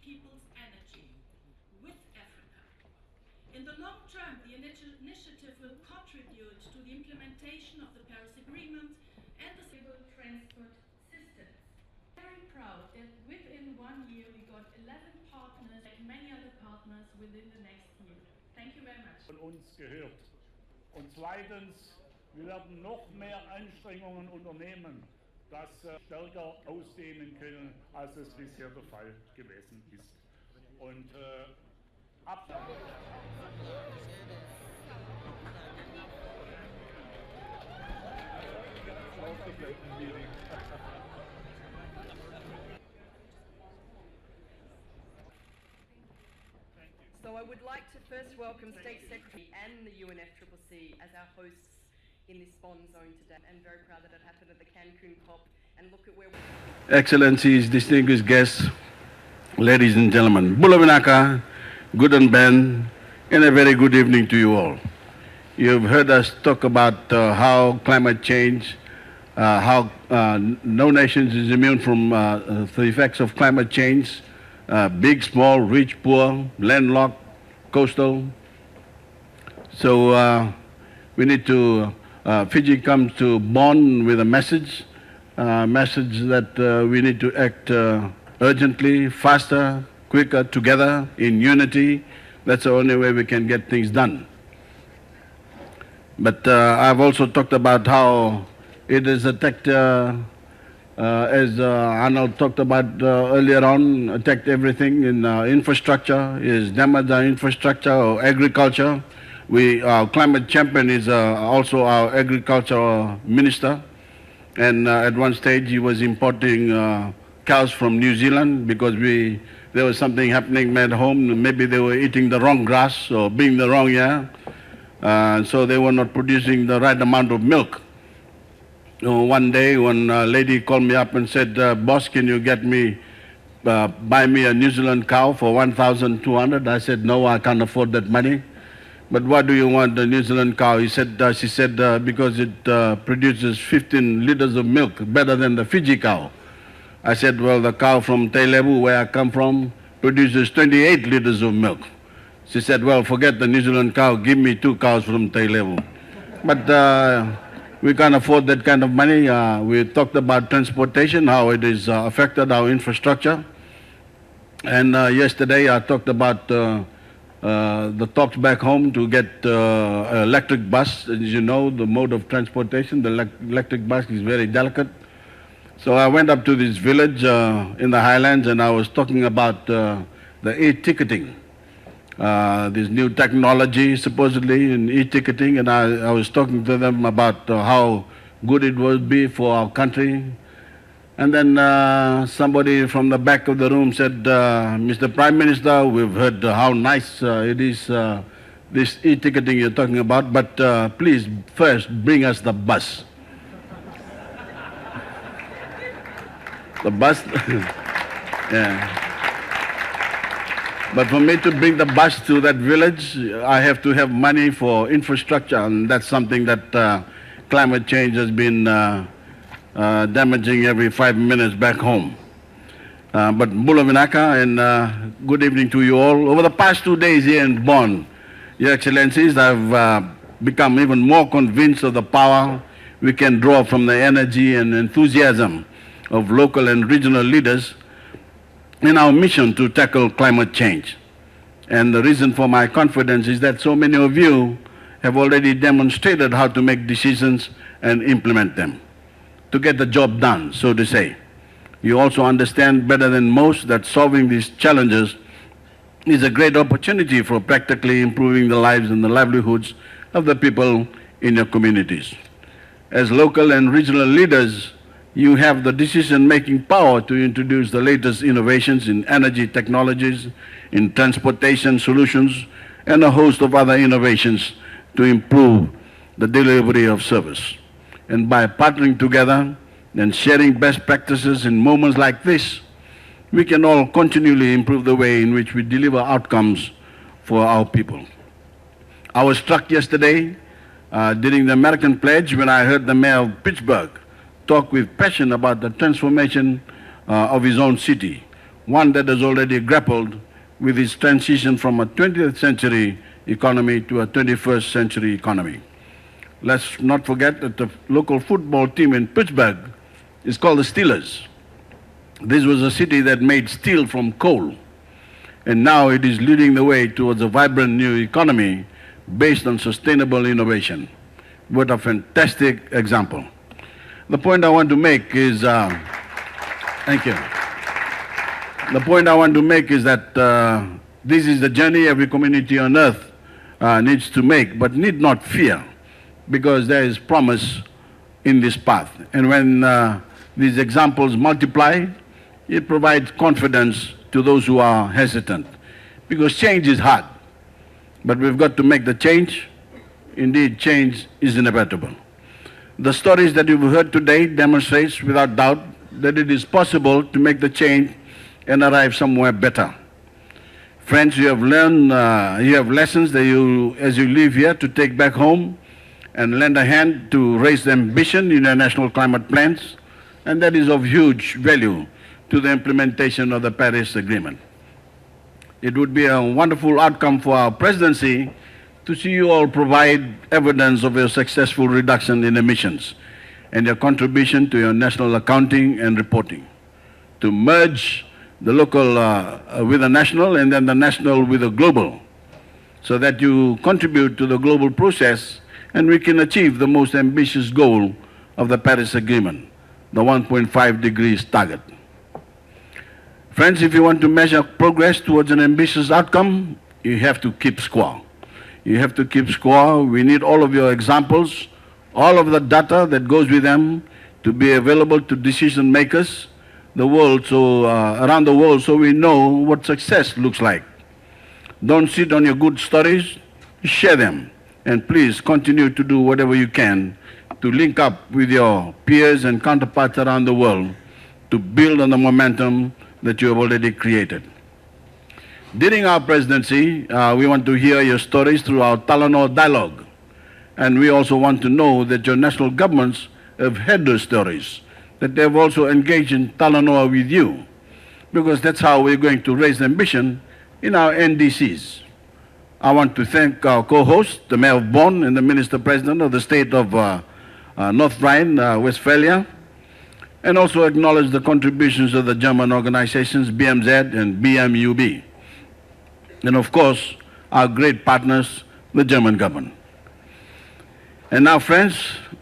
people's energy with Africa. In the long term, the initiative will contribute to the implementation of the Paris Agreement and the civil transport systems. Very proud that within 1 year we got 11 partners, like many other partners within the next year. Thank you very much. Von uns gehört. Und zweitens, wir werden noch mehr Anstrengungen unternehmen, das stärker ausdehnen können, als es bisher der Fall gewesen ist. Und So I would like to first welcome State Secretary and the UNFCCC as our hosts in this bond zone today. I'm very proud that it happened at the Cancun COP, and look at where we're... Excellencies, distinguished guests, ladies and gentlemen, Bula Vinaka, good and bad, and a very good evening to you all. You've heard us talk about how climate change, how no nation is immune from the effects of climate change, big, small, rich, poor, landlocked, coastal. So we need to, Fiji comes to Bonn with a message that we need to act urgently, faster, quicker, together, in unity. That's the only way we can get things done. But I've also talked about how it is attacked, as Arnold talked about earlier on, attacked everything in infrastructure, is damaged our infrastructure or agriculture. Our climate champion is also our agriculture minister. And at one stage he was importing cows from New Zealand because there was something happening at home. Maybe they were eating the wrong grass or being the wrong year. So they were not producing the right amount of milk. One day when a lady called me up and said, boss, can you get me, buy me a New Zealand cow for 1,200? I said, no, I can't afford that money. But what do you want, the New Zealand cow? She said, because it produces 15 liters of milk, better than the Fiji cow. I said, well, the cow from Teilebu, where I come from, produces 28 liters of milk. She said, well, forget the New Zealand cow, give me 2 cows from Teilebu. But we can't afford that kind of money. We talked about transportation, how it has affected our infrastructure. And yesterday I talked about the talks back home to get electric bus. As you know, the mode of transportation, the electric bus is very delicate. So I went up to this village in the highlands and I was talking about the e-ticketing. This new technology supposedly in e-ticketing, and I was talking to them about how good it would be for our country. And then somebody from the back of the room said, Mr. Prime Minister, we've heard how nice it is, this e-ticketing you're talking about, but please first bring us the bus. The bus, yeah. But for me to bring the bus to that village, I have to have money for infrastructure, and that's something that climate change has been damaging every 5 minutes back home. But Bula Vinaka, and good evening to you all. Over the past 2 days here in Bonn, Your Excellencies, I've become even more convinced of the power we can draw from the energy and enthusiasm of local and regional leaders in our mission to tackle climate change. And the reason for my confidence is that so many of you have already demonstrated how to make decisions and implement them, to get the job done, so to say. You also understand better than most that solving these challenges is a great opportunity for practically improving the lives and the livelihoods of the people in your communities. As local and regional leaders, you have the decision-making power to introduce the latest innovations in energy technologies, in transportation solutions, and a host of other innovations to improve the delivery of service. And by partnering together and sharing best practices in moments like this, we can all continually improve the way in which we deliver outcomes for our people. I was struck yesterday during the American Pledge when I heard the mayor of Pittsburgh talk with passion about the transformation of his own city, one that has already grappled with its transition from a 20th century economy to a 21st century economy. Let's not forget that the local football team in Pittsburgh is called the Steelers. This was a city that made steel from coal, and now it is leading the way towards a vibrant new economy based on sustainable innovation. What a fantastic example. The point I want to make is, thank you. The point I want to make is that this is the journey every community on earth needs to make, but need not fear, because there is promise in this path. And when these examples multiply, it provides confidence to those who are hesitant, because change is hard, but we've got to make the change. Indeed, change is inevitable. The stories that you've heard today demonstrates without doubt that it is possible to make the change and arrive somewhere better. Friends, you have learned, you have lessons that as you leave here, to take back home and lend a hand to raise the ambition in your national climate plans, and that is of huge value to the implementation of the Paris Agreement. It would be a wonderful outcome for our presidency to see you all provide evidence of your successful reduction in emissions and your contribution to your national accounting and reporting, to merge the local with the national and then the national with the global, so that you contribute to the global process and we can achieve the most ambitious goal of the Paris Agreement, the 1.5 degrees target. Friends, if you want to measure progress towards an ambitious outcome, you have to keep score. You have to keep score. We need all of your examples, all of the data that goes with them to be available to decision makers around the world, so we know what success looks like. Don't sit on your good stories, share them. And please continue to do whatever you can to link up with your peers and counterparts around the world to build on the momentum that you have already created. During our presidency, we want to hear your stories through our Talanoa dialogue. And we also want to know that your national governments have heard those stories, that they have also engaged in Talanoa with you, because that's how we're going to raise ambition in our NDCs. I want to thank our co-host, the Mayor of Bonn and the Minister President of the state of North Rhine-Westphalia, and also acknowledge the contributions of the German organizations BMZ and BMUB. And of course, our great partners, the German government. And now, friends,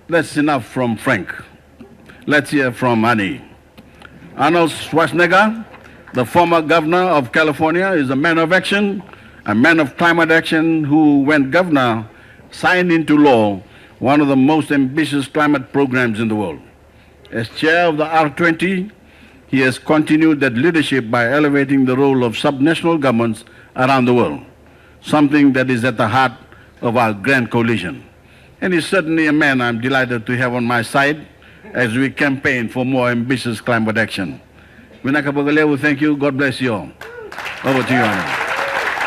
that's enough from Frank. Let's hear from Annie. Arnold Schwarzenegger, the former governor of California, is a man of action, a man of climate action who, when governor, signed into law one of the most ambitious climate programs in the world. As chair of the R20, he has continued that leadership by elevating the role of subnational governments around the world, something that is at the heart of our grand coalition. And he's certainly a man I'm delighted to have on my side as we campaign for more ambitious climate action. Winaka Bagalewu, thank you. God bless you all. Over to you, Anna.